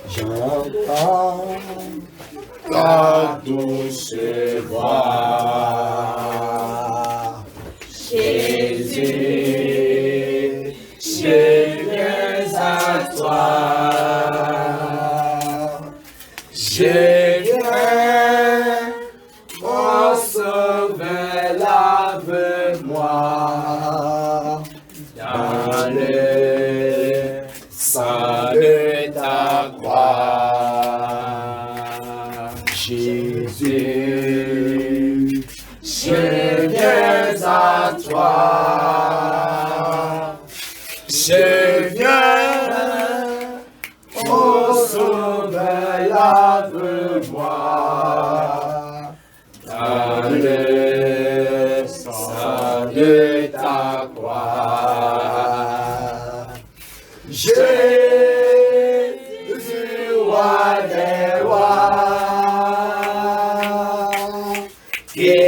J'entends ta douce voix. Jésus, je viens à toi. Je viens, mon sauveur, lave-moi dans le sang de ta croix. Jésus, je viens à toi. Je viens, mon sauveur, lave-moi dans le sang de ta croix. Jésus, roi des rois, qui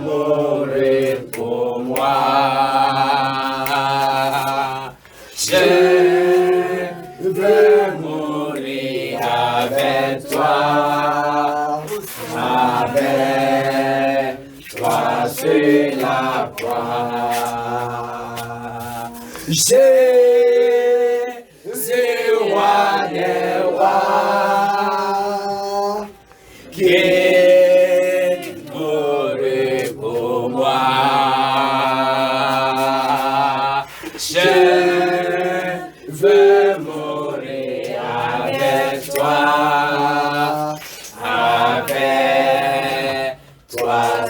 mourut pour moi. Je veux mourir avec toi sur la croix. Jésus, roi des rois, qui mourut pour moi. Je veux mourir avec toi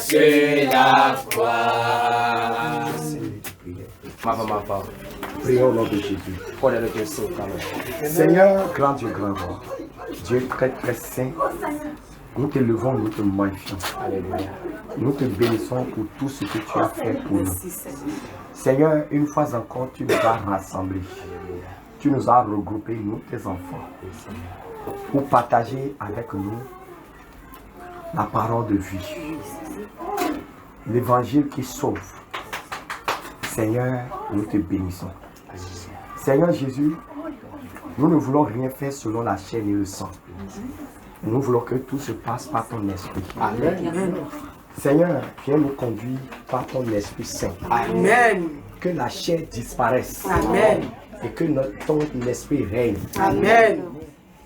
sur la croix. Papa, prions au nom de Jésus. Seigneur, grand Dieu, grand roi, Dieu très très saint, nous te levons, nous te magnifions. Alléluia. Nous te bénissons pour tout ce que tu as fait pour nous. Seigneur, une fois encore, tu nous as rassemblés. Tu nous as regroupés, nous, tes enfants, pour partager avec nous la parole de vie. L'évangile qui sauve. Seigneur, nous te bénissons. Seigneur Jésus, nous ne voulons rien faire selon la chair et le sang. Nous voulons que tout se passe par ton esprit. Amen. Seigneur, viens nous conduire par ton Esprit Saint. Amen. Que la chair disparaisse. Amen. Et que ton esprit règne. Amen.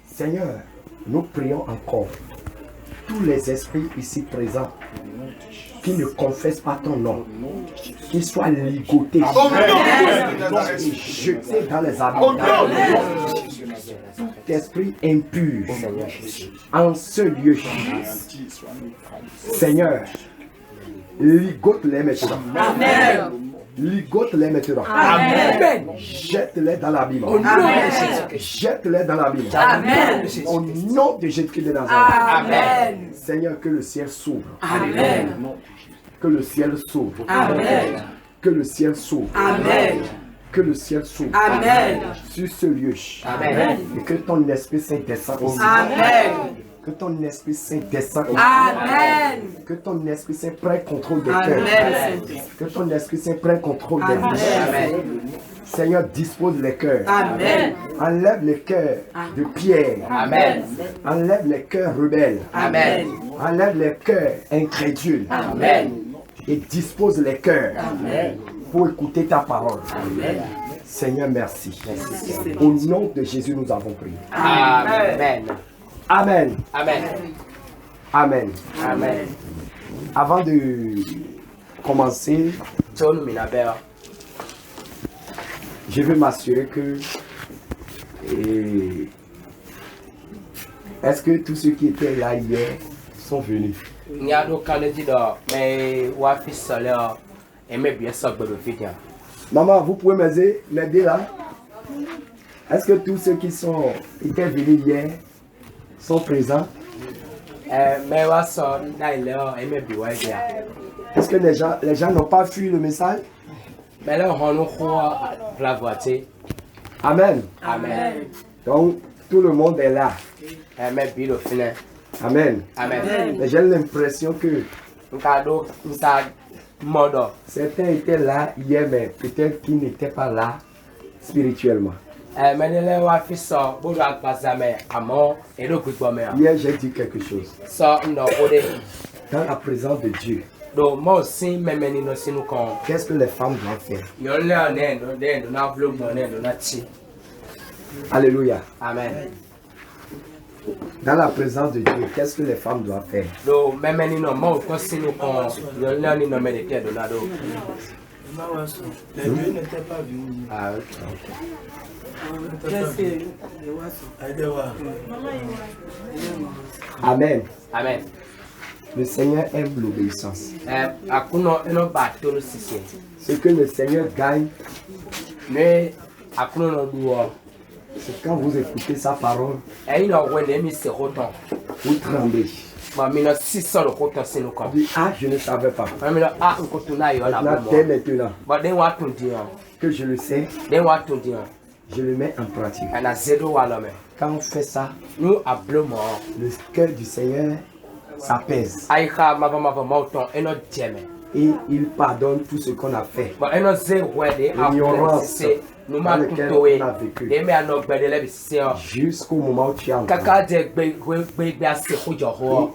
Seigneur, nous prions encore. Tous les esprits ici présents qui ne confessent pas ton nom, qui soient ligotés et jetés dans les abîmes. Tout esprit impur en ce lieu, Seigneur, ligote-les maintenant. Amen. Ligote-les maintenant. Amen. Jette-les dans l'abîme. Jette-les dans l'abîme. Amen. Au nom de Jésus-Christ de Nazareth. Amen. Seigneur, que le ciel s'ouvre. Amen. Que le ciel s'ouvre. Amen. Que le ciel s'ouvre. Amen. Que le ciel s'ouvre. Amen. Sur ce lieu. Amen. Et que ton Esprit Saint descende ici. Amen. Que ton Esprit Saint descende ici. Amen. Que ton Esprit Saint prenne contrôle des cœurs. Que ton Esprit Saint prenne contrôle des vies. Seigneur, dispose les cœurs. Amen. Enlève les cœurs de pierre. Amen. Enlève les cœurs rebelles. Amen. Enlève les cœurs incrédules. Amen. Et dispose les cœurs. Amen. Pour écouter ta parole. Amen. Seigneur, merci. Au nom de Jésus, nous avons prié. Amen. Amen. Amen. Amen. Amen. Avant de commencer, je veux m'assurer que est-ce que tous ceux qui étaient là hier sont venus? Maman, vous pouvez m'aider là? Est-ce que tous ceux qui étaient venus hier sont présents? Est-ce que les gens n'ont pas fui le message? Amen. Amen. Donc, tout le monde est là. Amen. Amen. Mais j'ai l'impression que certains étaient là hier, mais peut-être qu'ils n'étaient pas là spirituellement. Hier, j'ai dit quelque chose. Dans la présence de Dieu, qu'est-ce que les femmes doivent faire? Alléluia. Amen. Dans la présence de Dieu, qu'est-ce que les femmes doivent faire? Les dieux n'étaient pas venus. Ah, Amen. Amen. Le Seigneur aime l'obéissance. Ce que le Seigneur gagne, c'est quand vous écoutez sa parole, vous tremblez. Vous dites, ah, je ne savais pas. Maintenant, dès maintenant que je le sais, je le mets en pratique. Quand on fait ça, le cœur du Seigneur s'apaise. Et il pardonne tout ce qu'on a fait. L'ignorance dans laquelle on a vécu. Jusqu'au moment où tu as entendu.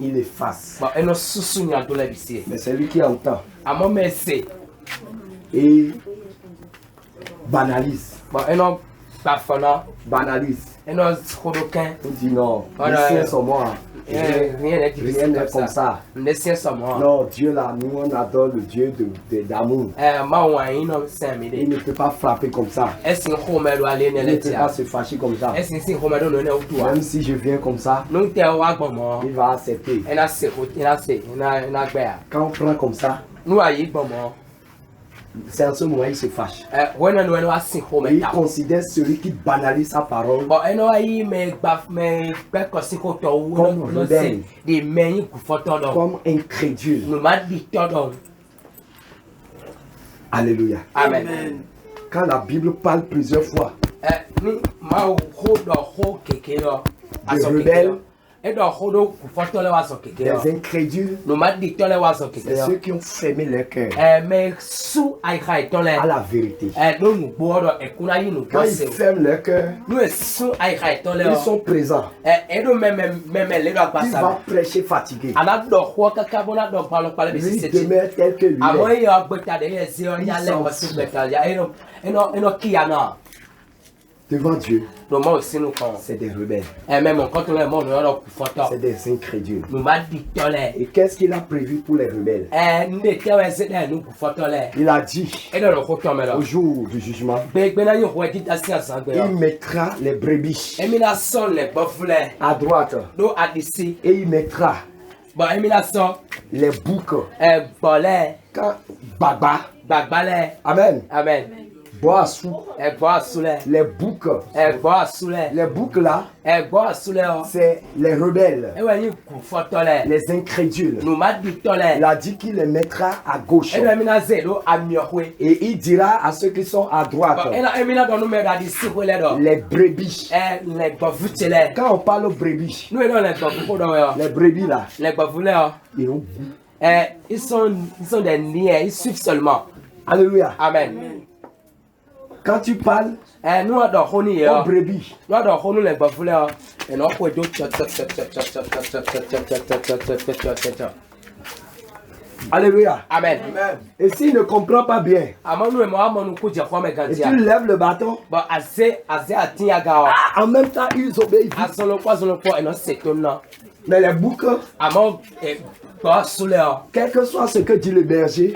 Et il efface. Mais c'est lui qui entend. Et banalise. Banalise. On dit non, les siens sont morts. Rien n'est comme ça. Non, Dieu là, nous on adore le Dieu d'amour. Il ne peut pas frapper comme ça. Il ne peut pas se fâcher comme ça. Même si je viens comme ça, il va accepter. Quand on prend comme ça, c'est en ce moment qu'il se fâche. Il considère celui qui banalise sa parole comme rebelle, comme incrédule. Alléluia. Amen. Quand la Bible parle plusieurs fois de rebelles, des incrédules, c'est ceux qui ont fermé leur cœur à la vérité. Quand ils ferment leur cœur, ils sont présents. Il va prêcher fatigué. Lui demeure tel que lui est. Devant Dieu, c'est des rebelles. C'est des incrédules. Et qu'est-ce qu'il a prévu pour les rebelles? Il a dit au jour du jugement, il mettra les brebis à droite et il mettra les boucs. Quand Baba, Amen. Boassou, les boucs là, c'est les rebelles, les incrédules. Il a dit qu'il les mettra à gauche et il dira à ceux qui sont à droite, les brebis. Quand on parle aux brebis, les brebis là, ils ont goût. Ils sont des niais, ils suivent seulement. Alléluia. Amen. Quand tu parles aux brebis, alléluia. Amen. Et s'il ne comprend pas bien, et tu lèves le bâton, en même temps ils obéissent. Mais les boucs, quel que soit ce que dit le berger,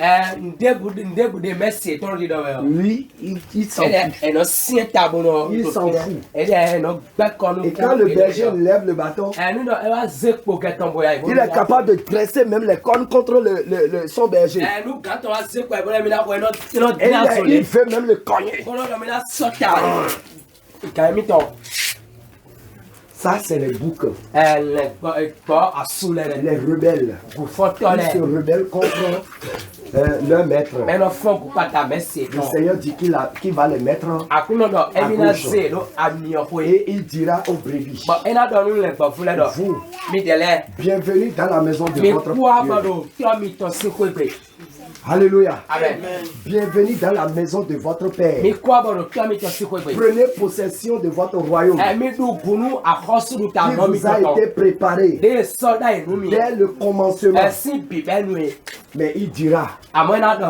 lui, il s'en fout. Il s'en fout. Et quand le berger lève le bâton, il est capable de dresser même les cornes contre son berger. Et il fait même le cogner. Ça, c'est les boucs. Les rebelles. Ils se rebellent contre leur maître. Le Seigneur dit qu'il va les mettre à gauche. Et il dira aux brebis, vous, bienvenue dans la maison de votre Dieu. Alléluia. Amen. Bienvenue dans la maison de votre Père. Mi kwa baro kia mi tsi ko gbe. Prenez possession de votre royaume Mi du gunu akhosu du ta qui no mi vous a to. été préparé De soda inu mi. dès le commencement. Si bi benue. Mais il dira Amona do.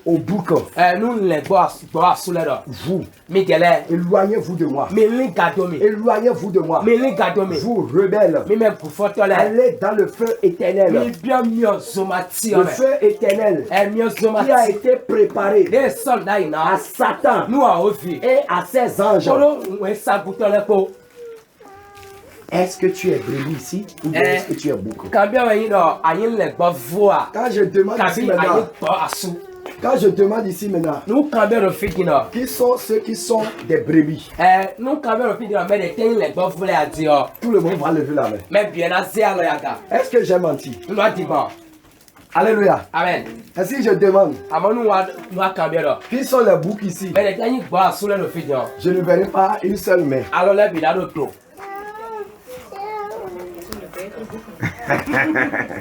au bouc, Nu le gbo asule do. vous, Mi gele. éloignez-vous de moi. Mi lin gado mi. Éloignez-vous de moi. Mi lin gado mi. Vous, rebelles, Mi me bufoto le. allez dans le feu Mi éternel. bien mio zomati Le ame. feu éternel Mio qui a zomati. été préparé De soda ina. à Satan Nu a ovi. et à ses anges. Polo we saguto le ko. Est-ce que tu es brebis ici ou bien est-ce que tu es bouc? Kambia we yin do ayin le gbo voa. Quand je demande ici Kabi ayin maintenant, gbo asu. quand je demande ici maintenant, Nu kambia do fikina. qui sont ceux qui sont des brebis? Nu kambia do fikina me de tin le gbo vule adi o. Tout le monde va lever la main. Me bien na zia lo yaga. Est-ce que j'ai menti? Nu adi bon. Alléluia. Amen. Et si je demande, Amo nu wa kambia do. qui sont les boucs ici? Me de tin gbo asu le do fikina. Je ne verrai pas une seule main. Alo le bi da do to.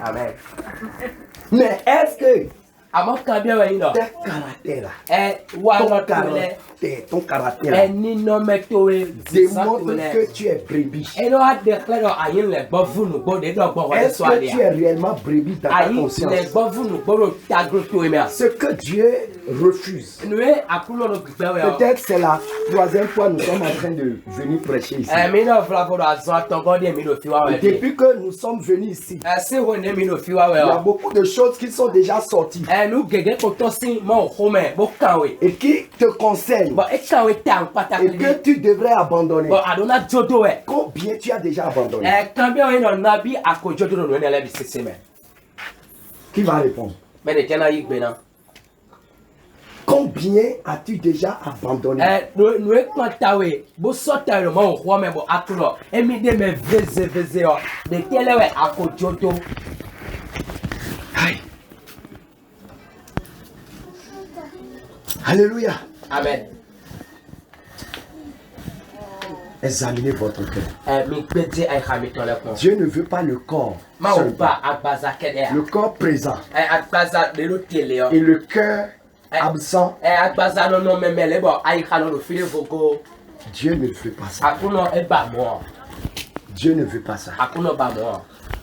Amen. Mais est-ce que Amo kambia we yin do. tes caractères, Wa ton lo to le. caractère, ton caractère Ni no me to we. démontre que tu es brebis? Eno a declare ayin le gbo vunu gbo de do gbo wa Est-ce so que ade. tu es réellement brebis dans ta Ayin le conscience? gbo vunu gbo ro tagro to me. Ce que Dieu refuse. Nue akulo no gbe we o. Peut-être c'est la troisième fois nous sommes en train de venir prêcher ici. Mi no fla ko azo atongo de mi no fi wa we. Depuis que nous sommes venus ici, Se wo ne mi no fi wa we il y a o. beaucoup de choses qui sont déjà sorties Nu gege ko to sin mo home bo kawe. et qui te concernent Bo e kawe tan pata et que tu devrais abandonner. Bo adona jodo we. Combien tu as déjà abandonné? Kambe we no na bi akojodo no ne le bi sese me. Qui va répondre? Me de jana yi gbe na. Combien as-tu déjà abandonné? Nu e pata we bo sota ro mo ho me bo akulo. Emi de me veze o. De tele we akojodo. Aïe. Alléluia. Amen. Examinez votre cœur. Mi gbeje ai khami to le kon. Dieu ne veut pas le corps, Ma o seulement. ba agbaza kede. Le corps présent Agbaza de lo tele o. et le cœur absent. Agbaza no no memele bo ai khano lo file vogo. Dieu ne veut pas ça. Akuno e ba mo. Dieu ne veut pas ça. Akuno ba mo.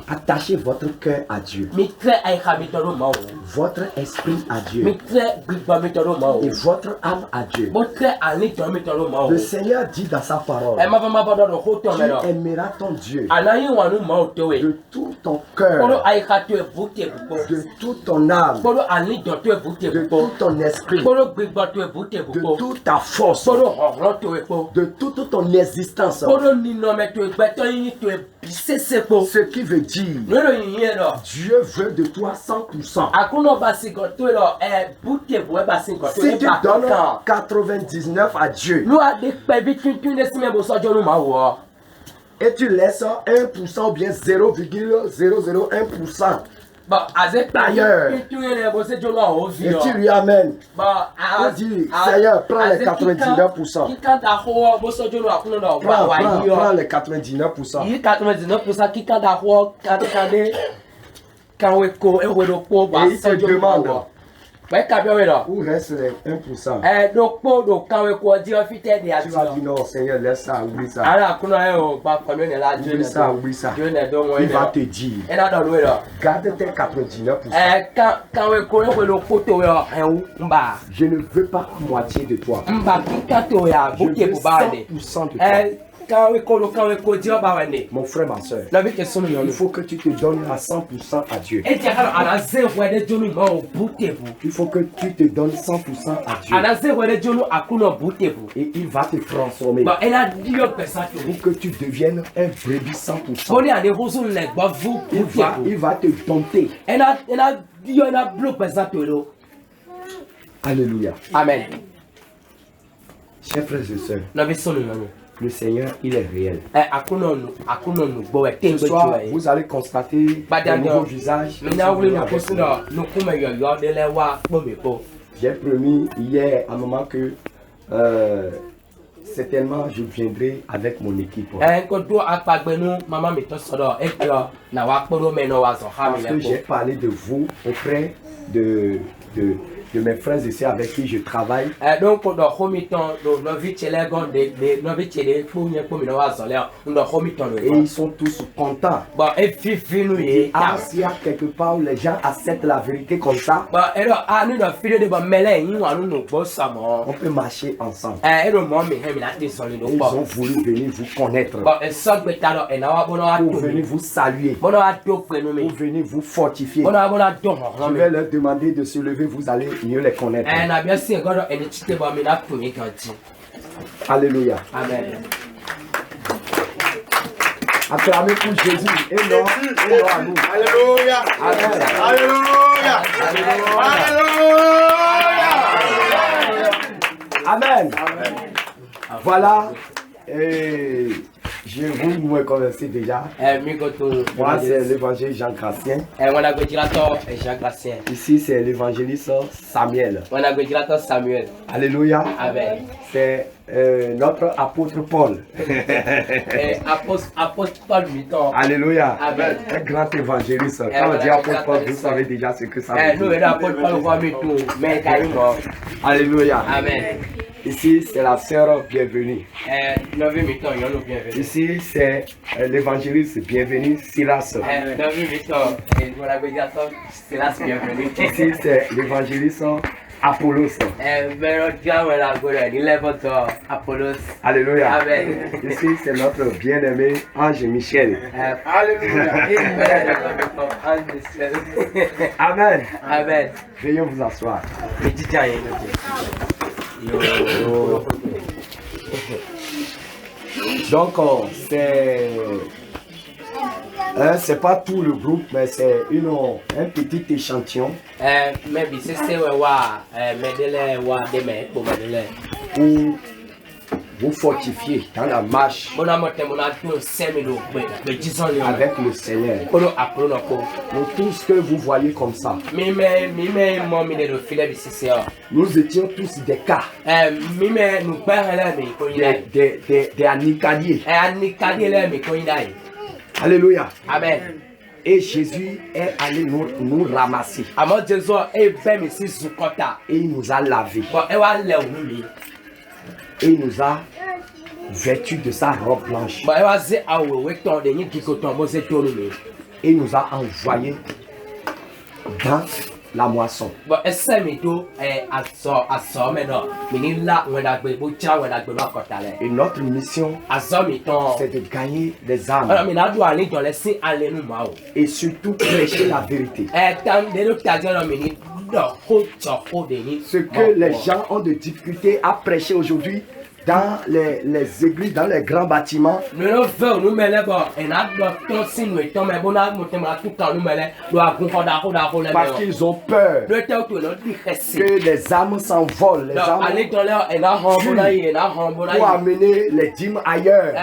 Attachez votre cœur à Dieu, Mi tre ai khami to lo mo. votre esprit à Mi Dieu tre gbigba mi to lo mo. et votre âme à Dieu. Bo tre ani to mi to lo mo. Le Seigneur dit dans sa parole, Ma ba do ho to me tu no. aimeras ton Dieu Anayi wanu mo to we. de tout ton Poro cœur, ai khato e buke buko. de toute ton âme, Poro ani do to e buke de buko. tout ton esprit, Poro gbigba to e buke de buko. toute ta force, Poro hohro to e po. de toute ton existence. Poro ni no me to e gbe to yin to e bisese po. Ce qui veut dire, Loro yin yen no. Dieu veut de toi 100%. Akuno basinko to lo buke bu e basinko to Si e tu ba donnes kan. 99 à Dieu Nu a de pe bi tuntun de sime bo sojo nu ma wo. et tu laisses 1% ou bien 0,001% Ba aze pa D'ailleurs. tuntun ene bo se jo lo o vi et o. tu lui amènes, Ba tu dis, Seigneur, prends les 99%. Kika da ho bo sojo nu akuno no wa wa yi Prends o. les 99%. Yi 99% kika da ho kade kanwe ko e wo do po ba Et il te sojo nu ma demande. wo. Ba ka bi o we do. Où reste les 1%? Do po do kanwe ko di o fite de Tu ati vas o. dire non, Seigneur, laisse ça, oublie ça. Ara akuno e o ba kono ne la Oublie ça, oublie ça. jo ne do mo Il ene. va te dire, E na do we do. garde tes 99%. Kanwe ko e wo do po to we o ewu mba. Je ne veux pas moitié de toi. Mba kika to ya Je buke veux bu ba ne. 100% de toi. Kanwe ko di o ba we ne. Mon frère, ma soeur, Na bi ke sunu yo il ni. faut que tu te donnes à 100% à Dieu. E je ka ana ze we de jonu ma o buke bu. Il faut que tu te donnes 100% à Dieu. Ana ze we de jonu akuno buke bu. Et il va te transformer Ba ela di o pesa to. pour que tu deviennes un brebis 100%. Boni ade hozu le gba vu buke bu. Il va te dompter. Ena di o na blo pesa to do. Alléluia. Amen. Chers frères et sœurs, Na bi sunu yo ni. le Seigneur, il est réel. Akuno nu gbo we Ce tembe soir, ju e. vous allez constater des nouveaux visages. qui Mina sont wuli venus no avec kusi nous. no no kuma yo yo de le wa po me po. J'ai promis hier à maman que certainement je viendrai avec mon équipe. Ko do apagbenu mama mi to sodo e kyo na wa poro me no wa so ha mi Parce que le j'ai po. parlé de vous auprès de mes frères ici avec qui je travaille. Donc, dans Homiton, dans Et ils sont tous contents. Et s'il y a quelque part où les gens acceptent la vérité comme ça, on peut marcher ensemble. Et ils ont voulu venir vous connaître, pour venir vous saluer, pour venir vous fortifier. Je vais leur demander de se lever, vous allez mieux les connaître. Alléluia. Amen. Acclamez pour Jésus et non à nous. Alléluia. Amen. Alléluia. Amen. Voilà. Et je vous connaissez déjà. Moi, c'est l'évangile Jean Gracien. Ici, c'est l'évangéliste Samuel. Alléluia. Amen. C'est notre apôtre Paul. Apôtre Paul Mitton. Alléluia. Amen. Un grand évangéliste. Quand on dit apôtre Paul, vous savez déjà ce que ça veut dire. Alléluia. Amen. Ici, c'est la sœur bienvenue. Ici, c'est l'évangéliste bienvenu, Silas. Ici, c'est l'évangéliste Apollos. Alléluia. Amen. Ici, c'est notre bien-aimé Ange Michel. Alléluia. Amen. Amen. Veuillez vous asseoir. Donc, c'est pas tout le groupe, mais c'est un petit échantillon pour vous fortifier dans la marche avec le Seigneur. Nous, tout ce que vous voyez comme ça, nous étions tous des cas, des anicadiers. Alléluia. Amen. Et Jésus est allé nous ramasser. Et il nous a lavés. Et il nous a vêtus de sa robe blanche. Et il nous a envoyés dans la moisson. Et notre mission, c'est de gagner des âmes. Et surtout prêcher la vérité. Ce que les gens ont de difficulté à prêcher aujourd'hui dans les églises, dans les grands bâtiments, parce qu'ils ont peur que les âmes s'envolent, les âmes fuient pour amener les dîmes ailleurs.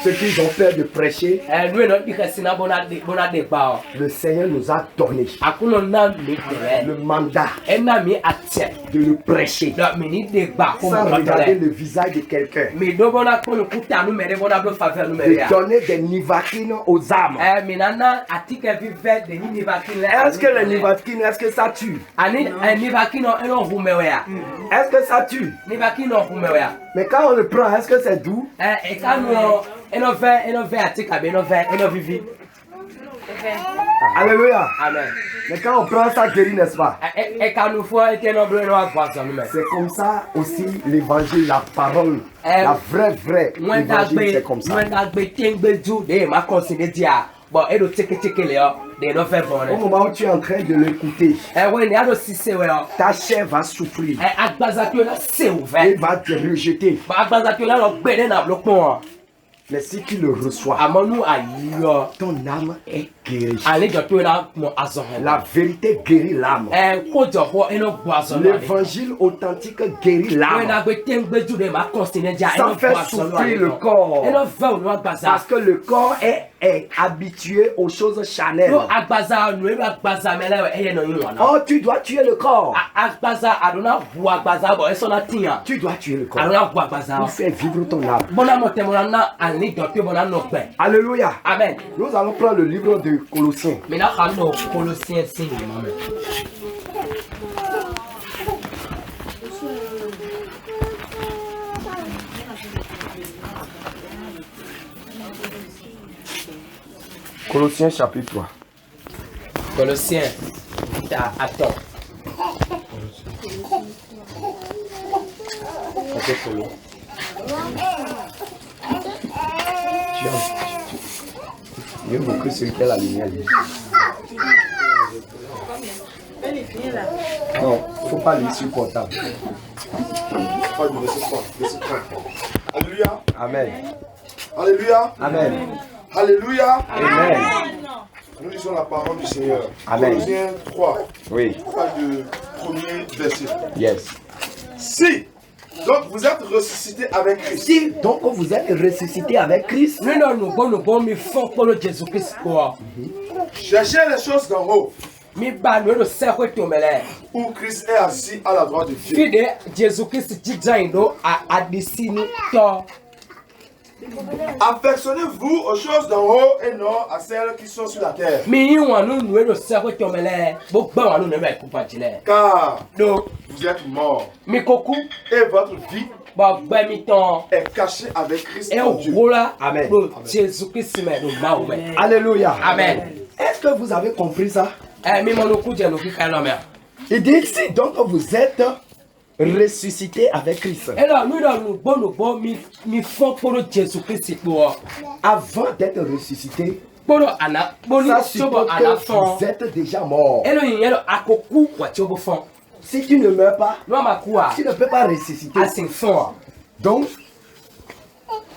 Ceux qui ont peur de prêcher, le Seigneur nous a donné le mandat de le prêcher sans regarder le visage de quelqu'un, de donner des nivaquines aux âmes. Est-ce que les nivaquines, est-ce que ça tue? Est-ce que ça tue? Mais quand on le prend, est-ce que c'est doux? Alléluia. Amen. Mais quand on prend ça guérit, n'est-ce pas? C'est comme ça aussi l'évangile, la parole, la vraie évangile, c'est comme ça. Au moment où tu es en train de l'écouter, ta chair va souffrir et va te rejeter. Mais si tu le reçois, ton âme est guérie. La vérité guérit l'âme. L'évangile authentique guérit l'âme. Ça fait souffrir le corps. Parce que le corps est est habitué aux choses charnelles. No agbaza nu elu agbaza mele eye no yin wana. Oh, tu dois tuer le corps. Agbaza adona bu agbaza bo eso na tinya. Tu dois tuer le corps. Adona bu agbaza. Pour faire vivre ton âme. Bona mo temona na ani dope bona no pe. Alléluia. Amen. Nous allons prendre le livre de Colossiens. Me na khano Colossiens 5 maman. Colossiens chapitre 3. Colossiens. Attends. Mieux vaut que celui qui a la lumière. Non, il ne faut pas lire sur portable. Alléluia. Amen. Alléluia. Amen. Alléluia. Amen. Nous lisons la parole du Seigneur. Amen. Colossiens 3, Oui. pas de premier verset. Yes. Si, donc vous êtes ressuscité avec Christ. Si donc vous êtes ressuscité avec Christ, Nous no bon mi fon pour Jésus Christ quoi. Cherchez les choses d'en haut, Mi ba no se ko to mele. où Christ est assis à la droite de Dieu. Fide Jésus Christ jijan do adisini to. Affectionnez-vous aux choses d'en haut et non à celles qui sont sur la terre. Mi yin wanu nu no se ko to mele. Bo gba wanu no be ku pa jile. Car Do vous êtes morts mi koku et votre vie ba gba mi ton. est cachée avec Christ E en Dieu. wola Amen. do Jésus Christ me do ma o me. alléluia. Amen. Est-ce que vous avez compris ça? Mi mo no ku je no ki ka no me. Il dit si donc vous êtes ressuscité avec Christ, E lo nu bo mi fon pour Jésus Christ ko. avant d'être ressuscité, Poro ana boni ça sobo suppose ana que fon. vous êtes déjà mort. Elo yin yelo akoku wa ti obo fon. Si tu ne meurs pas, No ma ku a tu ne peux pas ressusciter. asin fon. Donc,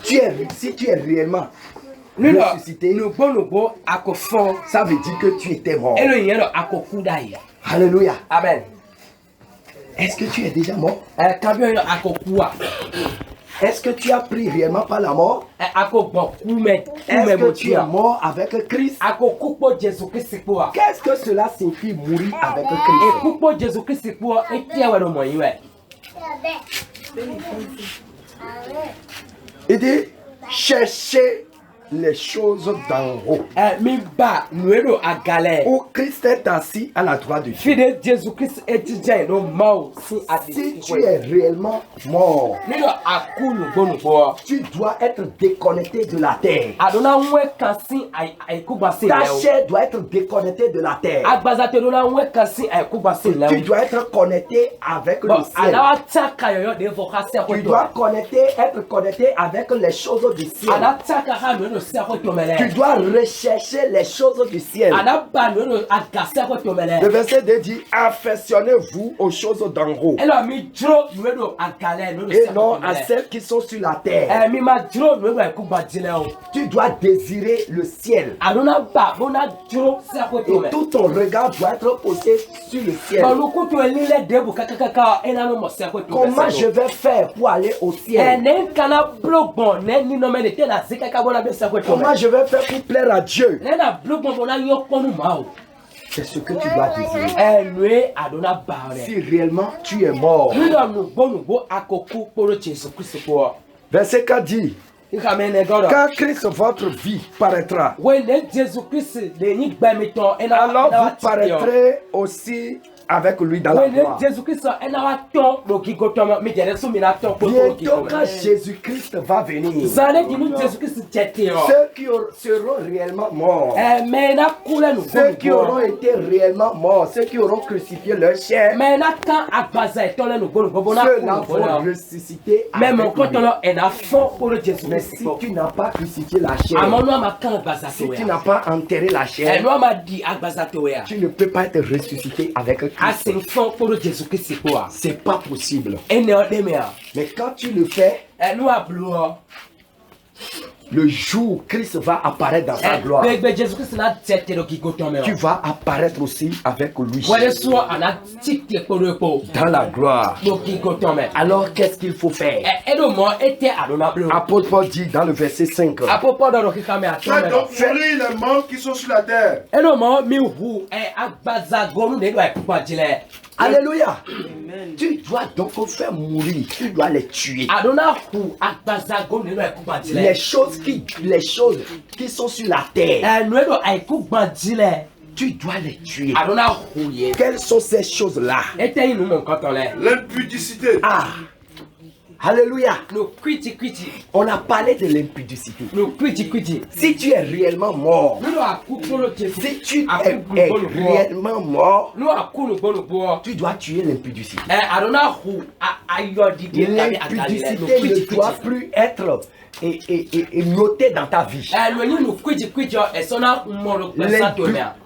si tu es réellement Nu no ressuscité, no bo ako fon. ça veut dire que tu étais mort. Elo yin yelo akoku da ya. Alléluia. Amen. Est-ce que tu es déjà mort? Kabio yelo akoku a. Est-ce que tu as pris réellement par la mort? Akogbo kume Est-ce que mo tu es mort avec Christ? Akoku po Jésus Christ po a. Qu'est-ce que cela signifie mourir avec E Christ? ku po Jésus Christ po e ti e no mo yin we. Il dit, cherchez les choses d'en haut. Mi ba nuero agale. Où Christ est assis à la droite de Dieu. Fide Jésus Christ e jijan no mau si Si adi. tu es réellement mort, Nino akulu bonu po. tu dois être déconnecté de la terre. Adona nwe kasi ai kuba se Ta lewo. chair doit être déconnectée de la terre. Agbaza te dona nwe kasi ai kuba se Tu lewo. dois être connecté avec le Bon, ciel. alawa taka yoyo de vocation ko Tu to. dois être connecté avec les choses du ciel. Ala taka ha no se ko to mele. Tu dois rechercher les choses du ciel. Ala ba no agase ko to mele. Le verset 2 dit, affectionnez-vous aux choses d'en haut Elo mi dro nuero agale no et se non ko à mele. celles qui sont sur la terre. Mi ma dro nuero ai kuba jile o. Tu dois désirer le ciel. Adona ba bona dro se ko to Et mele. tout ton regard doit être posé sur le ciel. Ba lu ku to elile debu kakaka ena no mo se ko to. Comment je vais faire pour aller au ciel? Ene kana blogbon ne ni no mele te na zika ka bona be se ko to Comment mele. je vais faire pour plaire à Dieu? Nena blogbon bona yo konu ma o. C'est ce que tu dois désirer. Enwe adona ba re. Si réellement tu es mort. Nino no bo akoku poro Jésus Christ po. Verset 4 dit, Ikamene godo. quand Christ votre vie paraîtra, When Jésus Christ de ni gba mi ton ena alors vous paraîtrez aussi avec lui dans la When gloire. Jésus Christ ena wa ton lo ki go ton mi jere so mi na ton po to ki. Bientôt quand Jésus-Christ va venir, Zane di nu Jésus Christ jete o. ceux qui seront réellement morts, Me na kule nu ceux qui auront été réellement morts, ceux qui auront crucifié leur chair, Me na kan agbaza e ton le nu go bona ceux-là ku vont ressusciter même mon avec compte lui. là ena fond pour Jésus Mais Christ. si tu n'as pas crucifié la chair, Amono ma kan agbaza si to tu ya. n'as pas enterré la chair, Eno ma di agbaza to ya. tu ne peux pas être ressuscité avec Christ. Asin fond pour Jésus Christ po. C'est pas possible. Ene o de me a. Mais quand tu le fais, Enu ablu o. Le jour où Christ va apparaître dans sa gloire, gbegbe Jésus Christ na tete do kiko tome tu vas apparaître aussi avec lui wele so ana tite kporo dans la gloire. do kiko tome Alors qu'est-ce qu'il faut faire? edo mo ete adona blo Apôtre Paul dit dans le verset 5, apopo do kika me Faites atome donc mourir les membres qui sont sur la terre. edo mo mi hu agbaza gonu ne do ipupa jile Alléluia. Tu dois donc faire mourir, tu dois les tuer. adona hu agbaza gonu ne do ipupa jile Les choses qui sont sur la terre, no edo ipupa jile tu dois les tuer. adona hu ye Quelles sont ces choses-là? ete inu mo nkan le L'impudicité. Ah, alléluia. no kwiti On a parlé de l'impudicité. no kwiti Si tu es réellement mort, no akukoro Jésus si tu es réellement mort, no akunu gbonu bo tu dois tuer l'impudicité. adona hu ayo didi L'impudicité ne doit plus être notée dans ta vie.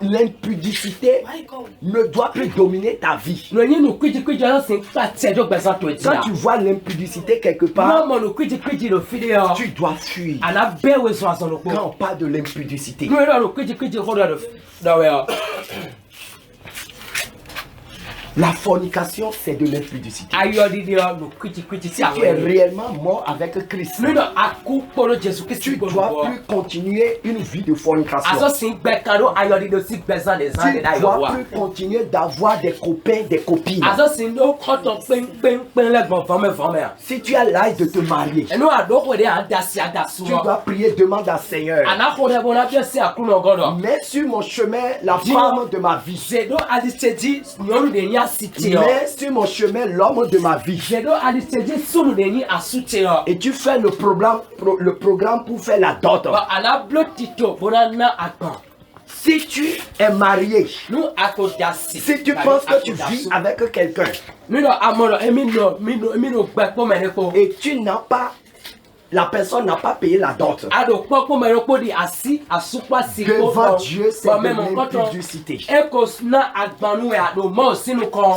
L'impudicité ne doit plus dominer ta vie. Quand tu vois l'impudicité quelque part, tu dois fuir. Quand on parle de l'impudicité, la fornication, c'est de l'impudicité. Si tu es réellement mort avec Christ, tu ne dois plus continuer une vie de fornication. Tu ne dois plus continuer d'avoir des copains, des copines. Si tu as l'âge de te marier, tu dois prier, demande à Seigneur. Mets sur mon chemin la femme de ma vie. Mets sur mon chemin l'homme de ma vie. Et tu fais le programme pour faire la dot. Si tu es marié, si tu penses que tu vis avec quelqu'un et tu n'as pas, la personne n'a pas payé la dot, devant Dieu, c'est de l'impudicité.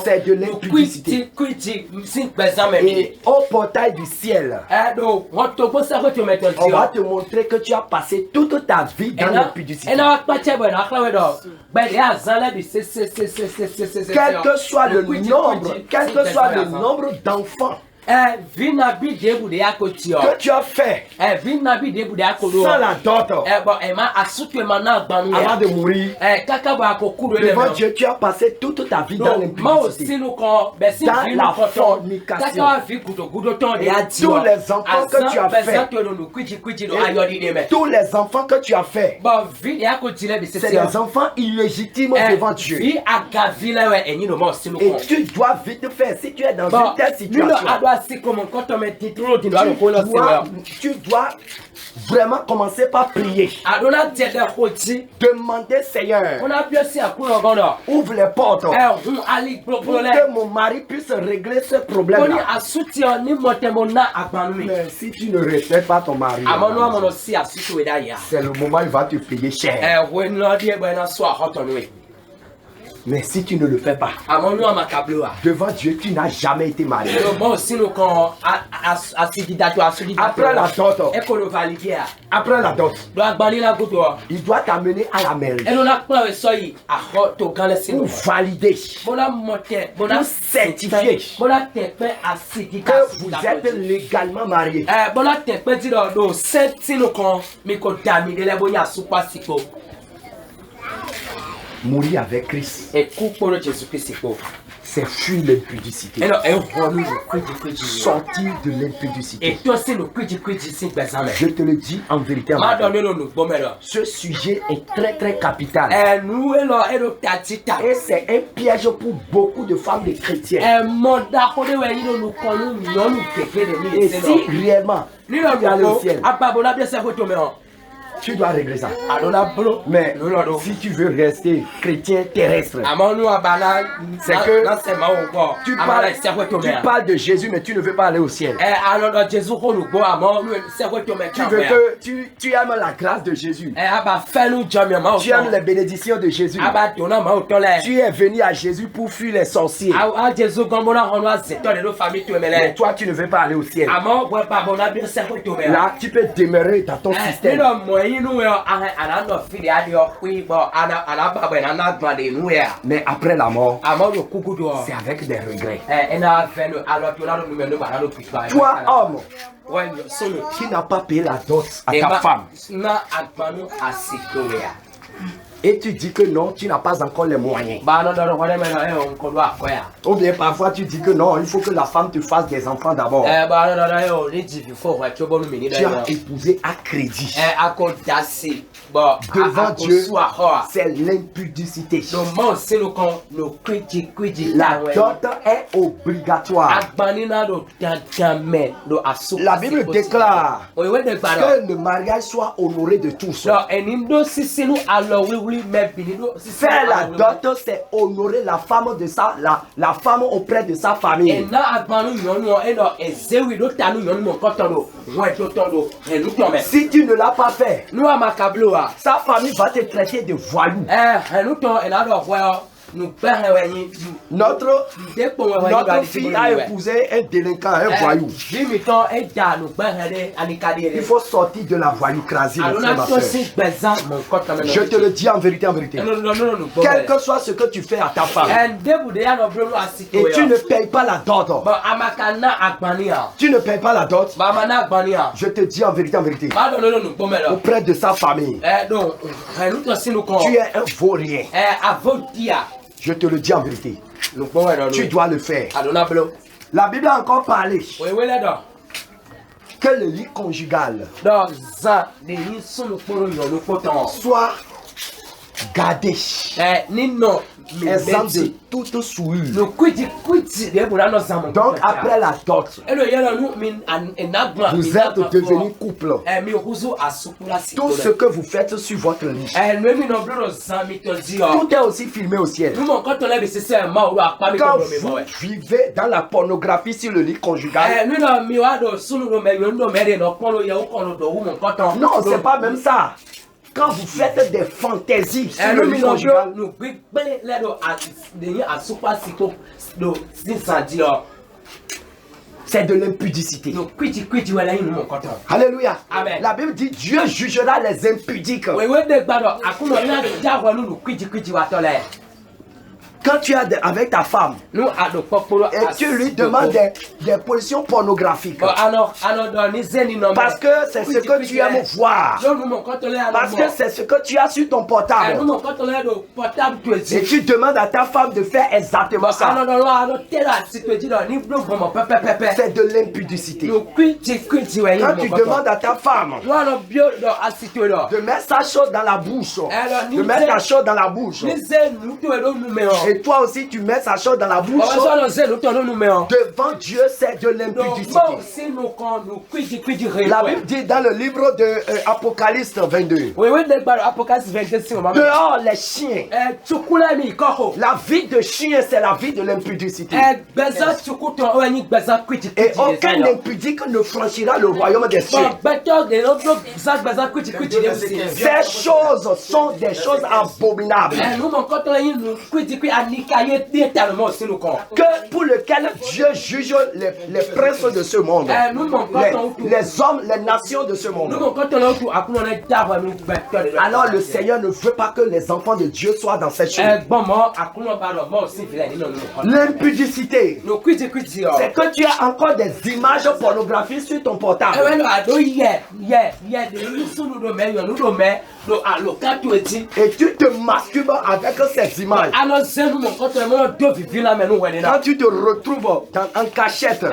C'est de l'impudicité. Et au portail du ciel, on va te montrer que tu as passé toute ta vie dans l'impudicité. Quel que soit le nombre d'enfants que tu as fait sans la dot avant de mourir, devant Dieu, tu as passé toute ta vie dans l'impudicité, dans la fornication. Et tous les enfants que tu as fait, tous les enfants que tu as fait, c'est des enfants illégitimes devant Dieu. Et tu dois vite faire, si tu es dans une telle situation, tu dois vraiment commencer par prier. Demander, Seigneur, ouvre les portes pour que mon mari puisse régler ce problème-là. Mais si tu ne respectes pas ton mari, c'est le moment où il va te payer cher. Mais si tu ne le fais pas, devant Dieu, tu n'as jamais été marié. Après la dot, il doit t'amener à la mairie pour valider, pour certifier que vous êtes légalement marié. Mourir avec Christ, c'est fuir l'impudicité. Sortir de l'impudicité. Je te le dis en vérité. Ce sujet est très très capital. Et c'est un piège pour beaucoup de femmes de chrétiennes. Et si réellement tu vas aller au ciel, Tu dois régler ça. Adona bro. Mais Nous l'avons. si tu veux rester chrétien terrestre, Amon nous abana. C'est que Dans ces mains au corps. tu parles de Jésus, mais tu ne veux pas aller au ciel. Alors Jésus qu'on nous voit amon nous c'est quoi Tu veux que tu aimes la grâce de Jésus. Tu aimes les bénédictions de Jésus. Tu es venu à Jésus pour fuir les sorciers. Mais toi, tu ne veux pas aller au ciel. Là, tu peux demeurer dans ton système. Mais après la mort, c'est avec des regrets. Toi, homme, qui n'a pas payé la dot à ta femme, et tu dis que non, tu n'as pas encore les moyens. Ou bien parfois tu dis que non, il faut que la femme te fasse des enfants d'abord. Tu as épousé à crédit. Devant Dieu, c'est l'impudicité. La dot est obligatoire. La Bible déclare que le mariage soit honoré de tous. Faire la dot, c'est honorer la femme de sa, la femme auprès de sa famille. Si tu ne l'as pas fait, sa famille va te traiter de voyou. Notre fille a épousé un délinquant, un voyou. Il faut sortir de la voyoucrasie. Je te le dis en vérité, en vérité. Quel que soit ce que tu fais à ta femme, et tu ne payes pas la dot, tu ne payes pas la dot, je te dis en vérité, auprès de sa famille, tu es un vaurien. Je te le dis en vérité. Tu dois le faire. La Bible a encore parlé que le lit conjugal soit gardé, exempt de toute souillure. Donc après la dot, vous êtes devenu couple. Tout ce que vous faites sur votre lit, tout est aussi filmé au ciel. Quand vous vivez dans la pornographie sur le lit conjugal, non, c'est pas même ça. Quand vous faites des fantaisies sur le lit conjugal, c'est de l'impudicité. Alléluia. Amen. La Bible dit Dieu jugera les impudiques. Quand tu es avec ta femme et tu lui demandes des positions pornographiques, parce que c'est ce que tu aimes voir, parce que c'est ce que tu as sur ton portable, et tu demandes à ta femme de faire exactement ça, c'est de l'impudicité. Quand tu demandes à ta femme de mettre sa chose dans la bouche, de mettre ta chose dans la bouche, et toi aussi tu mets sa chose dans la bouche, devant Dieu c'est de l'impudicité. La Bible dit dans le livre de Apocalypse 22, dehors les chiens, la vie de chien c'est la vie de l'impudicité. Et aucun impudique ne franchira le royaume des cieux. Ces choses sont des choses abominables, que pour lequel Dieu juge les princes de ce monde, les hommes, les nations de ce monde. Alors le Seigneur ne veut pas que les enfants de Dieu soient dans cette chose. L'impudicité, c'est que tu as encore des images pornographiques sur ton portable. Et tu te masturbes avec ces images. Quand tu te retrouves en cachette,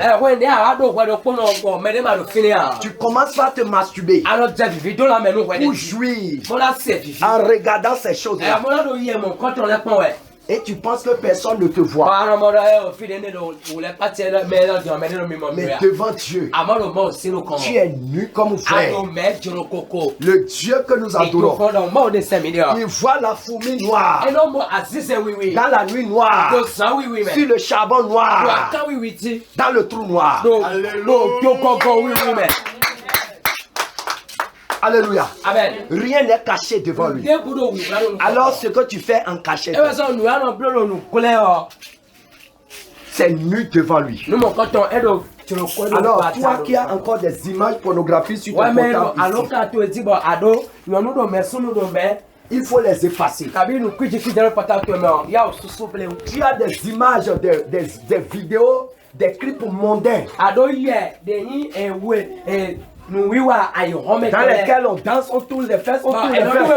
tu commences à te masturber pour jouir en regardant ces choses-là. et tu penses que personne ne te voit. Mais devant Dieu, tu es nu comme frère. Le Dieu que nous adorons, il voit la fourmi noire dans la nuit noire, sur le charbon noir, dans le trou noir. Alléluia. Amen. Rien n'est caché devant lui. Alors ce que tu fais en cachette, c'est nu devant lui. Alors toi qui as encore des images pornographiques sur ton portable ici, il faut les effacer. Tu as des images, des vidéos, des clips mondains dans lesquels on danse, on tourne les fesses, on tourne les fesses.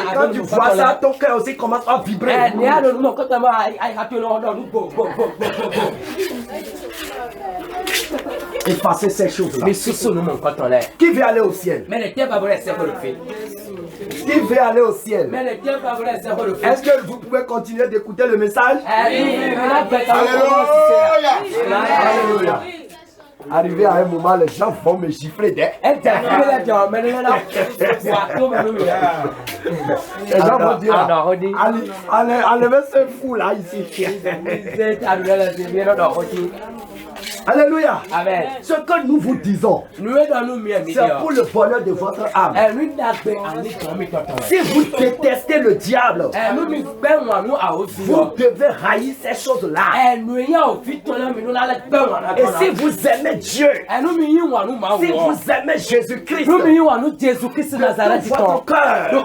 Et quand tu vois ça, ton cœur aussi commence à vibrer. Effacer ces choses-là. Qui veut aller au ciel? Qui veut aller au ciel? Est-ce que vous pouvez continuer d'écouter le message? Alléluia. Arrivé à un moment, les gens vont me gifler. Les gens vont dire, enlevez ce fou là ici. Alléluia. Amen. Ce que nous vous disons, c'est pour le bonheur de votre âme. Si vous détestez le diable, vous devez haïr ces choses-là. Et si vous aimez Dieu, si vous aimez Jésus-Christ, de votre cœur, de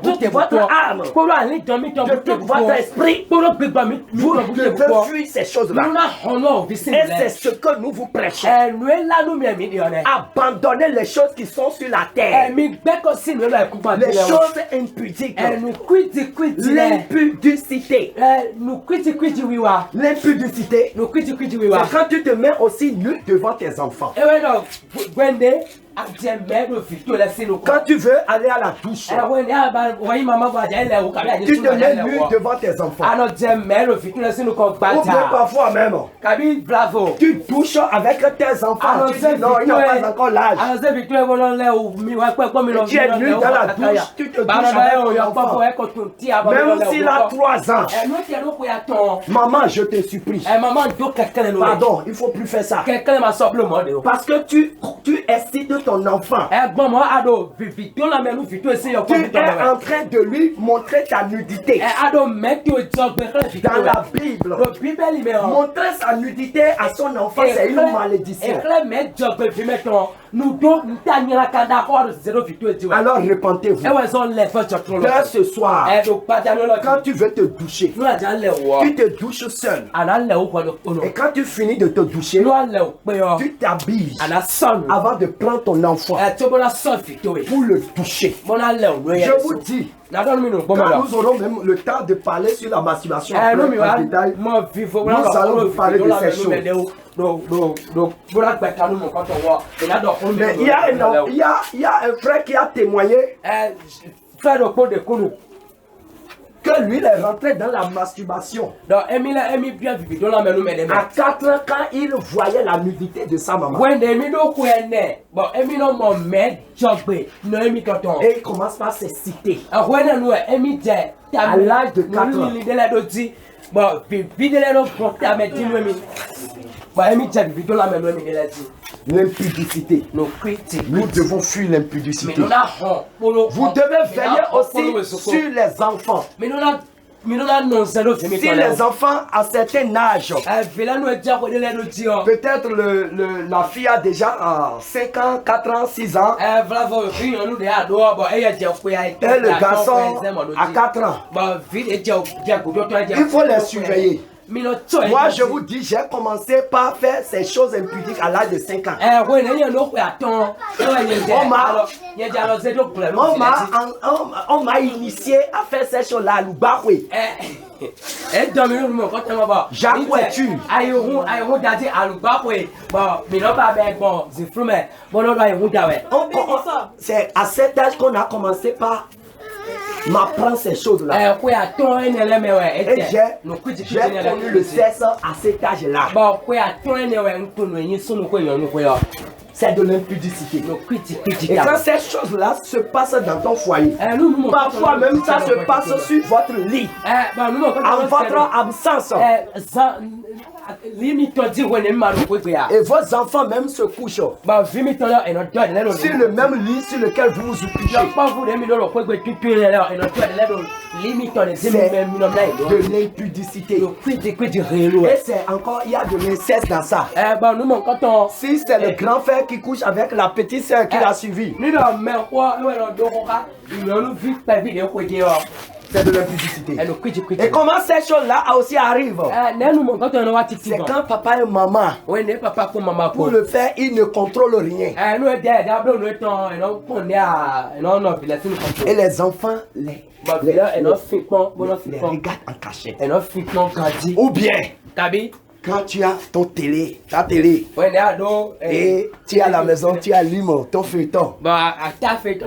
toute votre âme, de tout votre esprit, vous devez fuir ces choses-là. Et c'est ce que nous vous prêchons. Abandonnez les choses qui sont sur la terre. Les choses impudiques. L'impudicité. L'impudicité. C'est quand tu te mets aussi nu devant tes enfants. Quand tu veux aller à la douche, tu te mets nu devant tes enfants. Ou bien parfois même, tu douches avec tes enfants. Tu dis non, il n'a pas encore l'âge. Tu es nu dans la douche, tu te douches avec ton enfant. Même s'il a 3 ans. Maman, je te supplie. Pardon, il ne faut plus faire ça. Parce que tu excites ton enfant. Tu es en train de lui montrer ta nudité. Dans la Bible, montrer sa nudité à son enfant, c'est une malédiction. Alors repentez-vous. Dès ce soir, quand tu veux te doucher, tu te douches seul. Et quand tu finis de te doucher, tu t'habilles avant de prendre ton enfant pour le toucher. Je vous dis, quand nous aurons même le temps de parler sur la masturbation en détail, nous allons vous parler de ces choses. Mais il y a un frère qui a témoigné que lui, il est rentré dans la masturbation à 4 ans quand il voyait la nudité de sa maman. Et il commence par s'exciter. À l'âge de 4 ans. L'impudicité. Nous devons fuir l'impudicité. Vous devez veiller aussi sur les enfants. Si les enfants à certain âge, peut-être la fille a déjà 5 ans, 4 ans, 6 ans, et le garçon a 4 ans, il faut les surveiller. Moi je vous dis, j'ai commencé par faire ces choses impudiques à l'âge de 5 ans. On m'a initié à faire ces choses-là à Lubakwe. Jacques, où es-tu? C'est à cet âge qu'on a commencé par m'apprend ces choses-là. Kwe aton ene le me we Et ete. j'ai No kwiti j'ai kwiti ne le. connu le sexe à cet âge-là. Ba kwe aton ene we nkunu enyi sunu kwe yonu kwe yo. C'est de l'impudicité. No kwiti kwiti Et ka. quand ces choses-là se passent dans ton foyer, Nous parfois même ça se passe sur votre lit, ba nous en votre absence. Limito di wene ma ro kwe ya. Et vos enfants même se couchent Ba vimito lo eno do de lo. sur le même lit sur lequel vous vous couchez. Ya pa vous de mi lo kwe tutu le eno do de lo. Limito de C'est zemi mi no na de l'impudicité. No kwiti kwiti relo. Et c'est encore, il y a de l'inceste dans ça. Ba nous mon quand Si c'est le grand frère qui couche avec la petite sœur qui l'a suivi, ni do me kwa we lo do ko ka. Nous vit pas vie de kwe de yo. c'est de l'impudicité. No kwiti kwiti. Et comment ces choses-là aussi arrivent? Nous mon quand on wa titi. C'est quand papa et maman, Ouais, ne papa ko mama ko. pour le faire, ils ne contrôlent rien. Nous de d'abord nous étant non on est à non village nous Et les enfants les regardent en cachette. et non fitement grandi. Ou bien, Tabi. quand tu as ta télé, Ouais, là do et tu es à la maison, tu allumes ton feuilleton, bah à ta fait tout.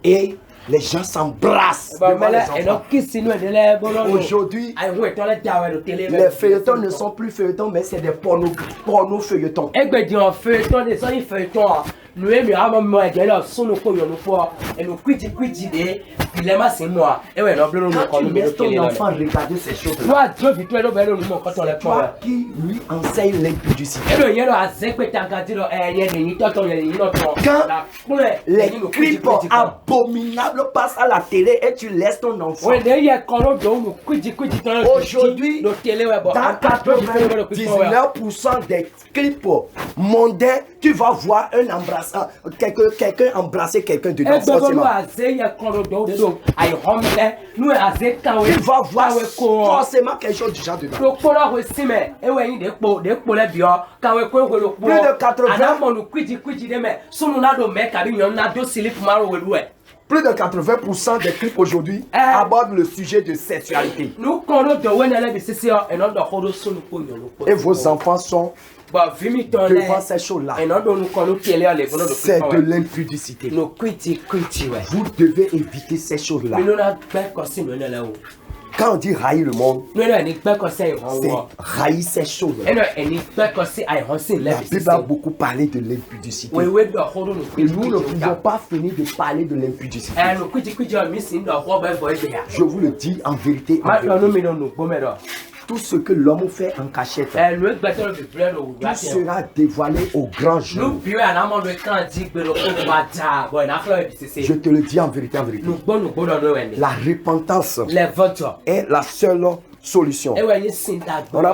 et les gens s'embrassent Bah devant les mais et non enfants. qui sinon de la bon. Aujourd'hui, Ai ouais dans la dawa de télé. les feuilletons ne sont plus feuilletons, mais c'est des porno feuilletons. Et que dit en feuilleton des ça il feuilleton. Nous aimons avant moi de là son ko yo no fo et nous kwiti de dilemma c'est moi. Et ouais non bleu Quand tu laisses ton enfant regarder ces choses-là, toi Dieu victoire do belo nous quand on les toi qui lui enseigne l'impudicité. et le yelo azekwe tangati lo ye ni toto ye ni noto. Quand les clips abominables passent à la télé et tu laisses ton enfant, Ouais, derrière quand do nous kwiti aujourd'hui, no télé ouais bon. dans 99% des clips mondains, tu vas voir un embrassement, quelqu'un embrasser quelqu'un dedans. Nous Forcément. Tu vas voir forcément quelque chose du genre dedans. Plus de 80% des clips aujourd'hui abordent le sujet de sexualité. Et vos enfants sont devant ces choses-là. C'est de l'impudicité. Vous devez éviter ces choses-là. Quand on dit haïr le monde, c'est haïr ces choses. La Bible a beaucoup parlé de l'impudicité. Et nous ne pouvons pas finir de parler de l'impudicité. Je vous le dis en vérité. Tout ce que l'homme fait en cachette, tout sera dévoilé au grand jour. Je te le dis en vérité, en vérité. La repentance est la seule solution. On a